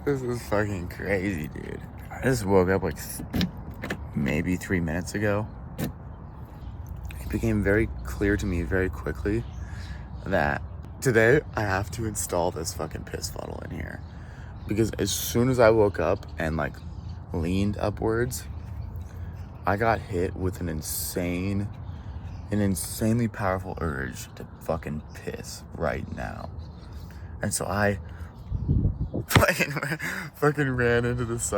This is fucking crazy, dude. I just woke up like maybe 3 minutes ago. It became very clear to me very quickly that today I have to install this fucking piss funnel in here. Because as soon as I woke up and like leaned upwards, I got hit with an insanely powerful urge to fucking piss right now. And so I fucking ran into this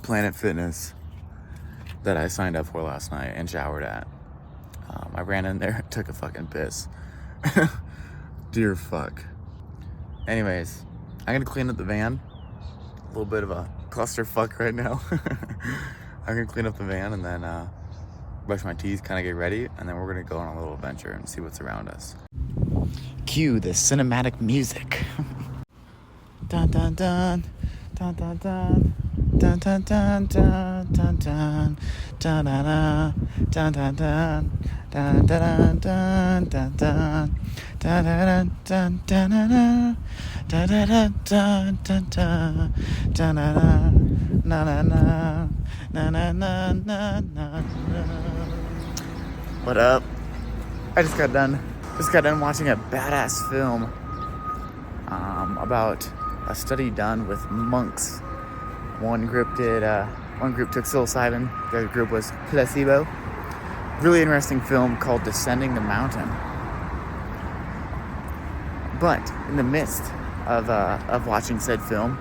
Planet Fitness that I signed up for last night and showered at. I ran in there, took a fucking piss. Dear fuck. Anyways, I'm gonna clean up the van. A little bit of a clusterfuck right now. I'm gonna clean up the van and then brush my teeth, kind of get ready, and then we're gonna go on a little adventure and see what's around us. Cue the cinematic music. Dun dun dun, dun dun dun, dun dun dun dun dun dun, dun dun dun dun dun, dun dun dun dun dun, dun dun dun dun dun, dun dun dun dun dun, dun dun na na na na na na na na. What up? I just got done watching a badass film about a study done with monks. One group took psilocybin, the other group was placebo. Really interesting film called Descending the Mountain. But in the midst of watching said film,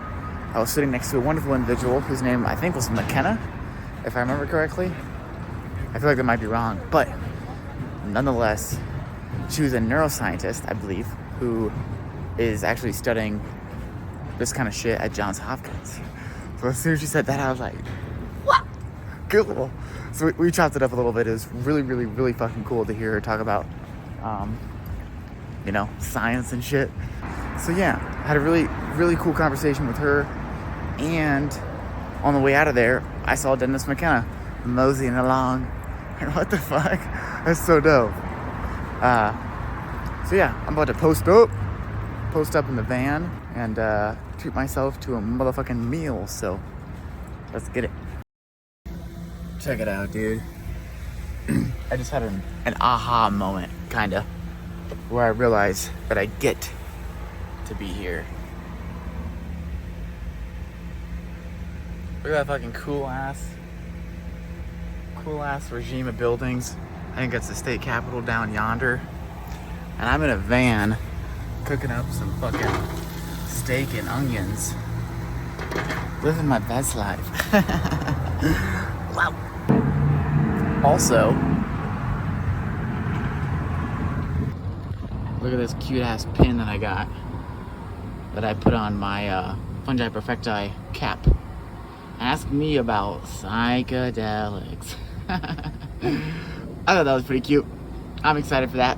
I was sitting next to a wonderful individual whose name I think was McKenna, if I remember correctly. I feel like that might be wrong, but nonetheless, she was a neuroscientist, I believe, who is actually studying this kind of shit at Johns Hopkins. So as soon as she said that, I was like, what? Cool. So we chopped it up a little bit. It was really, really, really fucking cool to hear her talk about, science and shit. So yeah, I had a really, really cool conversation with her. And on the way out of there, I saw Dennis McKenna moseying along. And what the fuck? That's so dope. So yeah, I'm about to post up in the van and treat myself to a motherfucking meal. So let's get it. Check it out, dude. I just had an aha moment, kinda, where I realized that I get to be here. Look at that fucking cool ass regime of buildings. I think that's the state capitol down yonder. And I'm in a van cooking up some fucking steak and onions. Living my best life. Wow. Also, look at this cute ass pin that I got that I put on my Fungi Perfecti cap. Ask me about psychedelics. I thought that was pretty cute. I'm excited for that.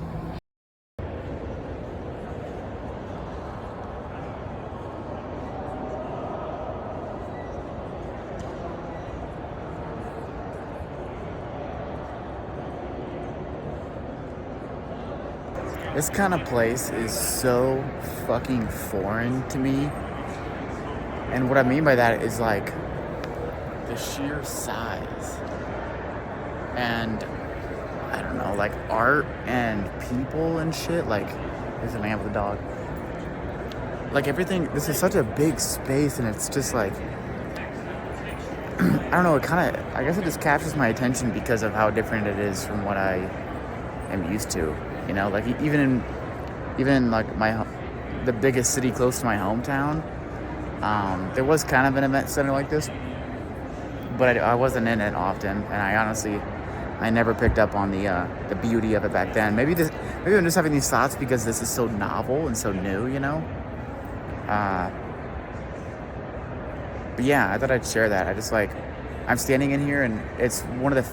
This kind of place is so fucking foreign to me. And what I mean by that is like the sheer size and I don't know, like art and people and shit. Like, there's a man with a dog. Like everything, this is such a big space and it's just like, I don't know, I guess it just captures my attention because of how different it is from what I am used to. You know, like even in like the biggest city close to my hometown, there was kind of an event center like this, but I wasn't in it often, and I never picked up on the beauty of it back then. Maybe I'm just having these thoughts because this is so novel and so new, you know. But yeah, I thought I'd share that. I'm standing in here, and it's one of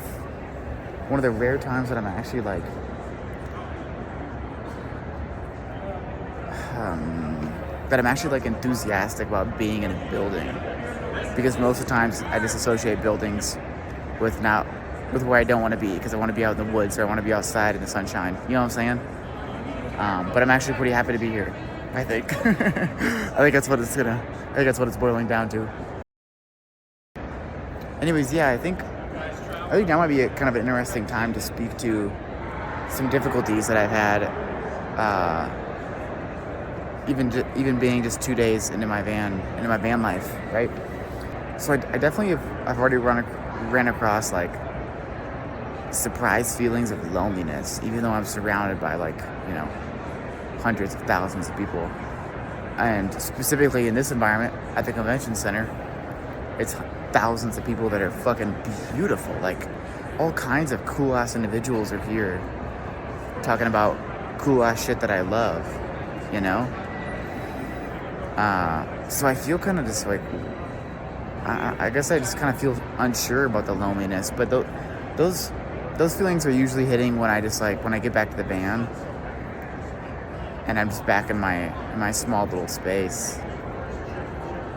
the rare times that I'm actually like. That I'm actually like enthusiastic about being in a building, because most of the times I just associate buildings with where I don't want to be, because I want to be out in the woods or I want to be outside in the sunshine. You know what I'm saying? But I'm actually pretty happy to be here. I think. I think that's what it's boiling down to. Anyways, yeah, I think now might be a kind of an interesting time to speak to some difficulties that I've had, even being just 2 days into my van life, right? So I definitely I've already ran across like surprise feelings of loneliness, even though I'm surrounded by like, you know, hundreds of thousands of people. And specifically in this environment at the convention center, it's thousands of people that are fucking beautiful. Like all kinds of cool ass individuals are here talking about cool ass shit that I love, you know? So I feel kind of just like, I guess I just kind of feel unsure about the loneliness, but those feelings are usually hitting when I get back to the van and I'm just back in my small little space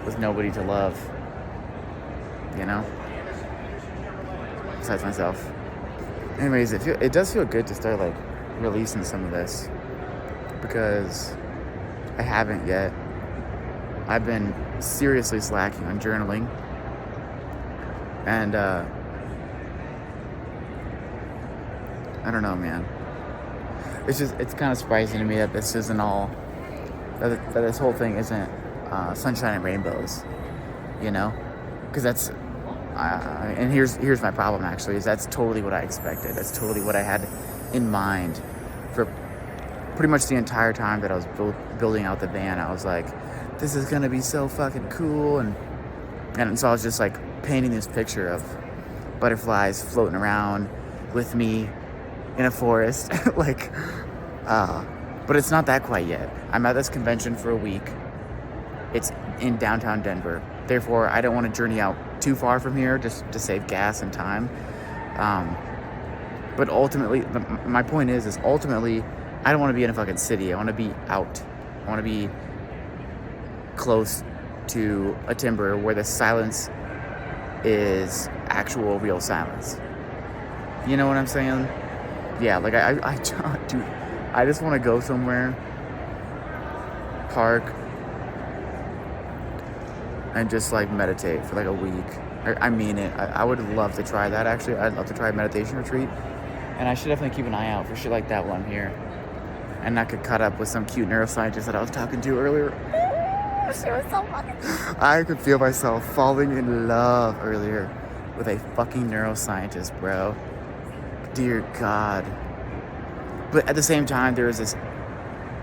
with nobody to love, you know, besides myself. Anyways, it does feel good to start like releasing some of this, because I haven't yet. I've been seriously slacking on journaling, and I don't know, man. It's kind of surprising to me that this isn't all, that this whole thing isn't sunshine and rainbows, you know? Because that's, and here's my problem actually, is that's totally what I expected. That's totally what I had in mind for pretty much the entire time that I was building out the van. I was like, this is gonna be so fucking cool, and so I was just like painting this picture of butterflies floating around with me in a forest, like, but it's not that quite yet. I'm at this convention for a week. It's in downtown Denver. Therefore, I don't want to journey out too far from here just to save gas and time. But ultimately, my point is ultimately, I don't want to be in a fucking city. I want to be out. I want to be close to a timber where the silence is actual real silence. You know what I'm saying? Yeah, like dude, I just want to go somewhere, park, and just like meditate for like a week. I mean it. I would love to try that actually. I'd love to try a meditation retreat, and I should definitely keep an eye out for shit like that one here. And I could cut up with some cute neuroscientist that I was talking to earlier. She was so fucking... I could feel myself falling in love earlier with a fucking neuroscientist, bro. Dear God. But at the same time, there was this,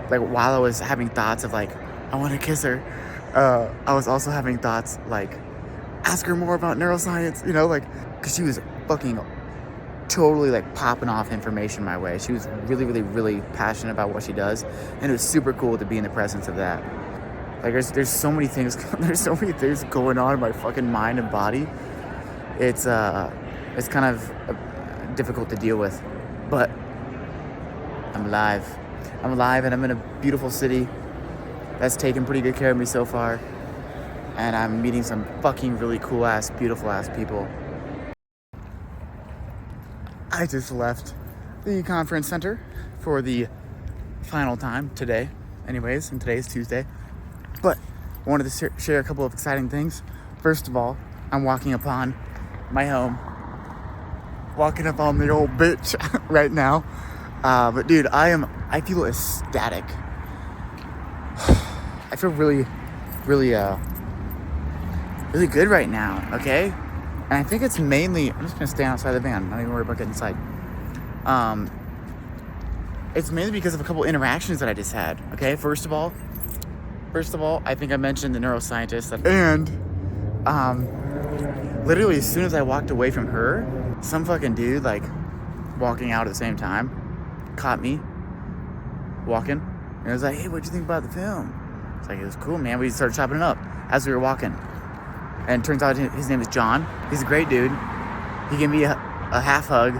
like, while I was having thoughts of like, I want to kiss her, I was also having thoughts like, ask her more about neuroscience, you know, like, because she was fucking totally like popping off information my way. She was really, really, really passionate about what she does, and it was super cool to be in the presence of that. Like, there's so many things, going on in my fucking mind and body. It's kind of difficult to deal with, but I'm alive, and I'm in a beautiful city that's taken pretty good care of me so far, and I'm meeting some fucking really cool ass, beautiful ass people. I just left the conference center for the final time today, anyways, and today's Tuesday. But I wanted to share a couple of exciting things. First of all, I'm walking upon my home. Walking up on the old bitch right now. But dude, I feel ecstatic. I feel really, really, really good right now, okay? And I think it's mainly, I'm just gonna stay outside the van, not even worry about getting inside. It's mainly because of a couple interactions that I just had, okay? First of all, I think I mentioned the neuroscientist. And literally as soon as I walked away from her, some fucking dude, like, walking out at the same time, caught me walking. And I was like, hey, what'd you think about the film? It's like, it was cool, man. We started chopping it up as we were walking. And it turns out his name is John. He's a great dude. He gave me a half hug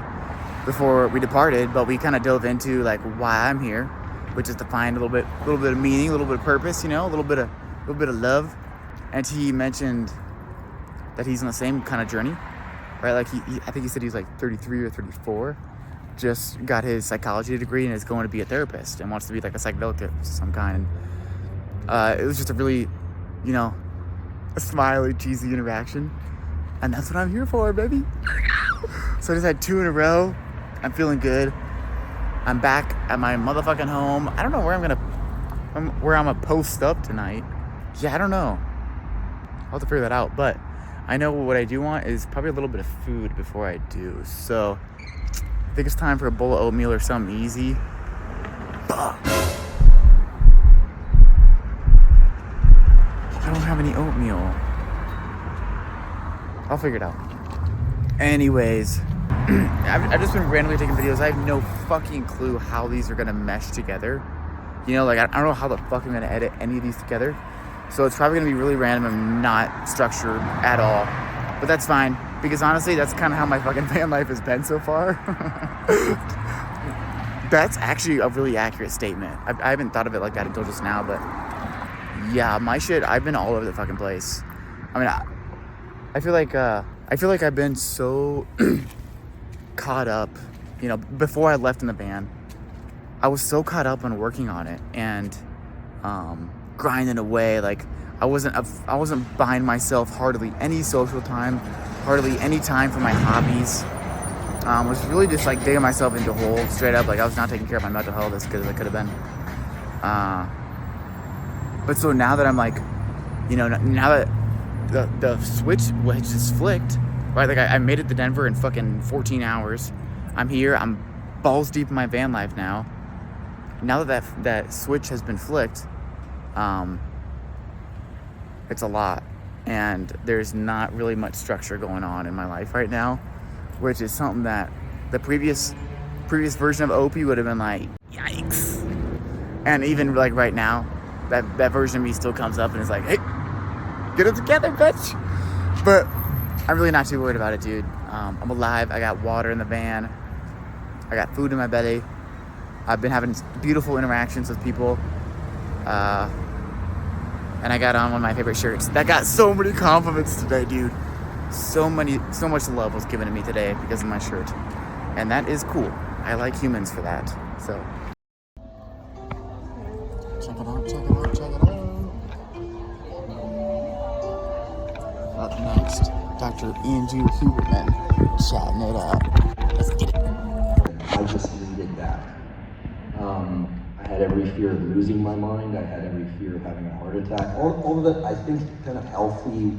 before we departed, but we kind of dove into, like, why I'm here, which is to find a little bit of meaning, a little bit of purpose, you know, a little bit of love. And he mentioned that he's on the same kind of journey, right? Like I think he said he was like 33 or 34, just got his psychology degree and is going to be a therapist and wants to be like a psychedelic of some kind. It was just a really, you know, a smiley, cheesy interaction. And that's what I'm here for, baby. So I just had 2 in a row. I'm feeling good. I'm back at my motherfucking home. I don't know where I'm gonna post up tonight. Yeah, I don't know. I'll have to figure that out. But I know what I do want is probably a little bit of food before I do. So I think it's time for a bowl of oatmeal or something easy. Fuck. I don't have any oatmeal. I'll figure it out. Anyways, I've just been randomly taking videos. I have no fucking clue how these are gonna mesh together. You know, like I don't know how the fuck I'm gonna edit any of these together. So it's probably gonna be really random and not structured at all. But that's fine, because honestly, that's kind of how my fucking van life has been so far. That's actually a really accurate statement. I haven't thought of it like that until just now, but yeah, my shit, I've been all over the fucking place. I mean, I feel like I've been so caught up, you know, before I left in the van, I was so caught up on working on it and grinding away. Like I wasn't buying myself hardly any social time, hardly any time for my hobbies. I was really just like digging myself into a hole straight up. Like I was not taking care of my mental health as good as I could have been. But so now that I'm like, you know, now that the switch wedge is flicked, right? Like I made it to Denver in fucking 14 hours. I'm here. I'm balls deep in my van life now. Now that switch has been flicked, it's a lot, and there's not really much structure going on in my life right now, which is something that the previous version of OP would have been like, yikes. And even like right now, that version of me still comes up and is like, hey, get it together, bitch. But I'm really not too worried about it, dude. I'm alive. I got water in the van. I got food in my belly. I've been having beautiful interactions with people. And I got on one of my favorite shirts. That got so many compliments today, dude. So much love was given to me today because of my shirt. And that is cool. I like humans for that. So check it out, check it out, check it out. Up next, Dr. Andrew Huberman chatting it up. Let's get it. I just needed that. I had every fear of losing my mind. I had every fear of having a heart attack. All of that, I think, kind of healthy.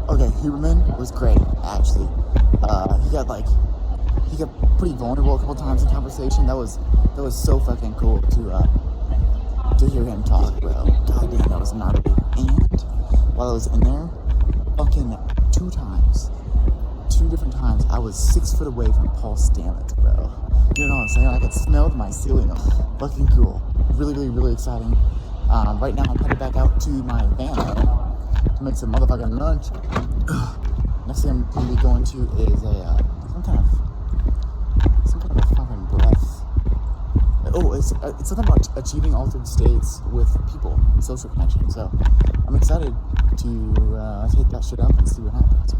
Okay, Huberman was great, actually. He got pretty vulnerable a couple times in conversation. That was so fucking cool to hear him talk, bro. God damn, that was gnarly. And while I was in there, fucking 2 different times, I was 6 foot away from Paul Stamets, bro. You know what I'm saying? I could smell my ceiling. Fucking cool. Really, really, really exciting. Right now, I'm headed back out to my van to make some motherfucking lunch. Next thing I'm gonna be going to is some kind of a fucking breath. Oh, it's something about achieving altered states with people and social connection. So I'm excited to take that shit up and see what happens.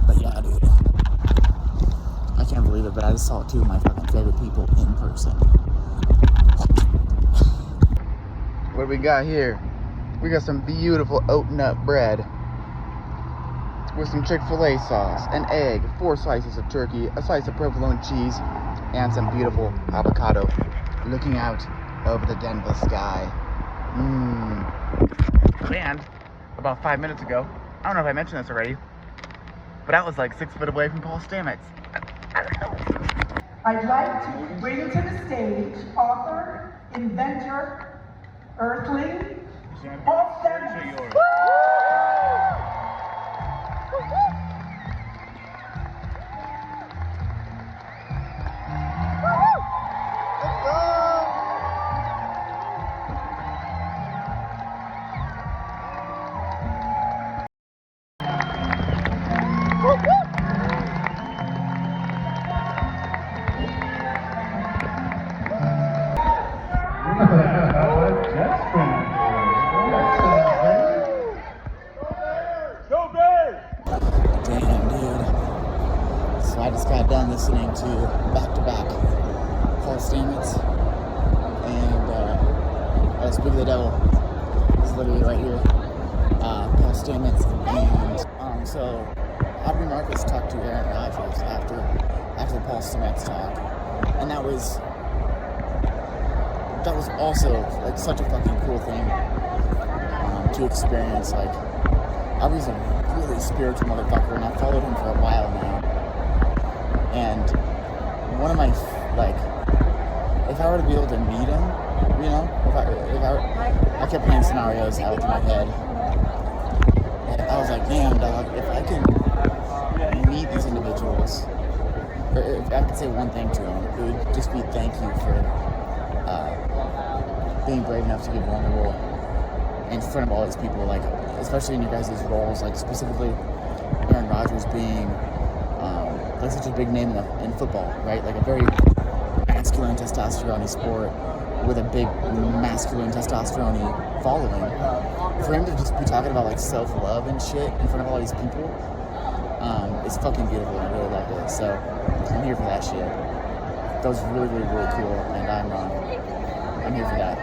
But yeah, dude, I can't believe it, but I just saw 2 of my fucking favorite people in person. What do we got here? We got some beautiful oat nut bread with some Chick-fil-A sauce, an egg, 4 slices of turkey, a slice of provolone cheese, and some beautiful avocado looking out over the Denver sky. And about 5 minutes ago, I don't know if I mentioned this already, but I was like 6 foot away from Paul Stamets. I'd like to bring to the stage author, inventor, earthling, Paul Stamets. Speak of the Devil is literally right here. Paul Stamets. And so Aubrey Marcus talked to Aaron Rodgers after the Paul Stamets talk. And that was also like such a fucking cool thing to experience. Like, Aubrey's a really spiritual motherfucker, and I've followed him for a while now. And one of my, like, if I were to be able to meet him, you know, I kept playing scenarios out in my head. And I was like, damn, dog, if I can meet these individuals, or if I could say one thing to them, it would just be thank you for being brave enough to get vulnerable in front of all these people, like, especially in your guys' roles, like specifically Aaron Rodgers being like such a big name in football, right? Like a very masculine testosterone sport with a big masculine testosterone following. For him to just be talking about like self-love and shit in front of all these people, it's fucking beautiful, and I really love it. So I'm here for that shit. That was really, really, really cool, and I'm here for that.